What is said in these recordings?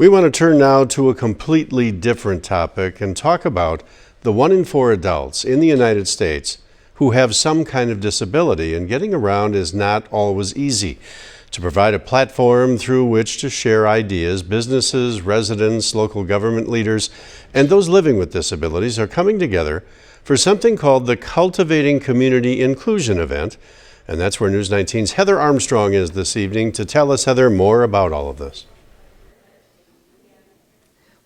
We want to turn now to a completely different topic and talk about the 1 in 4 adults in the United States who have some kind of disability, and getting around is not always easy. To provide a platform through which to share ideas, businesses, residents, local government leaders, and those living with disabilities are coming together for something called the Cultivating Community Inclusion event. And that's where News 19's Heather Armstrong is this evening to tell us, Heather, more about all of this.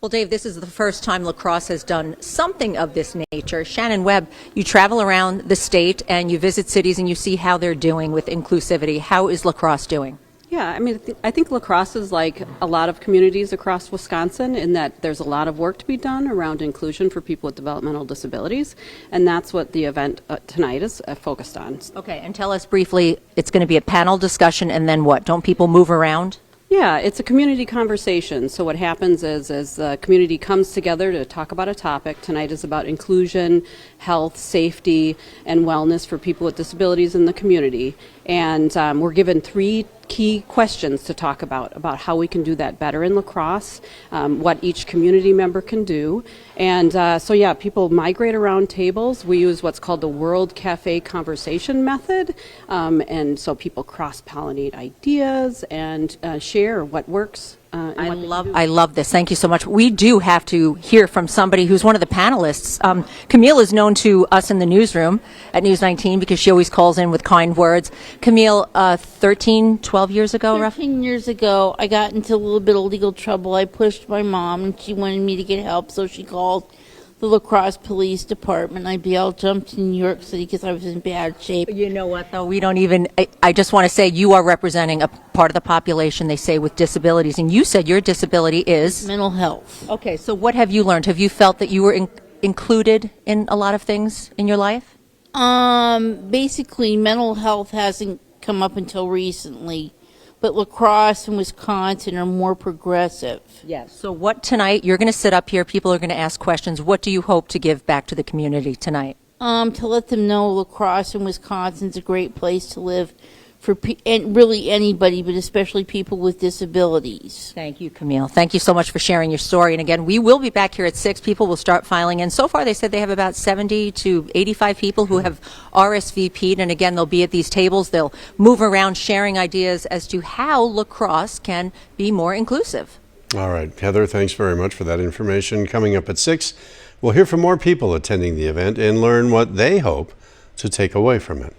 Well, Dave, this is the first time La Crosse has done something of this nature. Shannon Webb, you travel around the state and you visit cities and you see how they're doing with inclusivity. How is La Crosse doing? Yeah, I mean, I think La Crosse is like a lot of communities across Wisconsin in that there's a lot of work to be done around inclusion for people with developmental disabilities, and that's what the event tonight is focused on. Okay, and tell us briefly, it's going to be a panel discussion, and then what? Don't people move around? Yeah, it's a community conversation. So what happens is as the community comes together to talk about a topic, tonight is about inclusion, health, safety, and wellness for people with disabilities in the community. And we're given 3 key questions to talk about how we can do that better in La Crosse, what each community member can do. And so yeah, people migrate around tables. We use what's called the World Cafe Conversation Method. And so people cross-pollinate ideas and share what works. I love this. Thank you so much. We do have to hear from somebody who's one of the panelists. Camille is known to us in the newsroom at News 19 because she always calls in with kind words. Camille, 12 years ago, 13 years ago, I got into a little bit of legal trouble. I pushed my mom, and she wanted me to get help, so she called the La Crosse Police Department. I'd all jumped to New York City because I was in bad shape. You know what, though? We don't even, I just want to say you are representing a part of the population, they say, with disabilities. And you said your disability is? Mental health. Okay, so what have you learned? Have you felt that you were included in a lot of things in your life? Basically, mental health hasn't come up until recently. But La Crosse and Wisconsin are more progressive. Yes. So what tonight, you're going to sit up here, people are going to ask questions. What do you hope to give back to the community tonight? To let them know La Crosse and Wisconsin's a great place to live for and really anybody, but especially people with disabilities. Thank you, Camille. Thank you so much for sharing your story. And again, we will be back here at 6. People will start filing in. So far, they said they have about 70 to 85 people who have RSVP'd. And again, they'll be at these tables. They'll move around sharing ideas as to how La Crosse can be more inclusive. All right, Heather, thanks very much for that information. Coming up at 6, we'll hear from more people attending the event and learn what they hope to take away from it.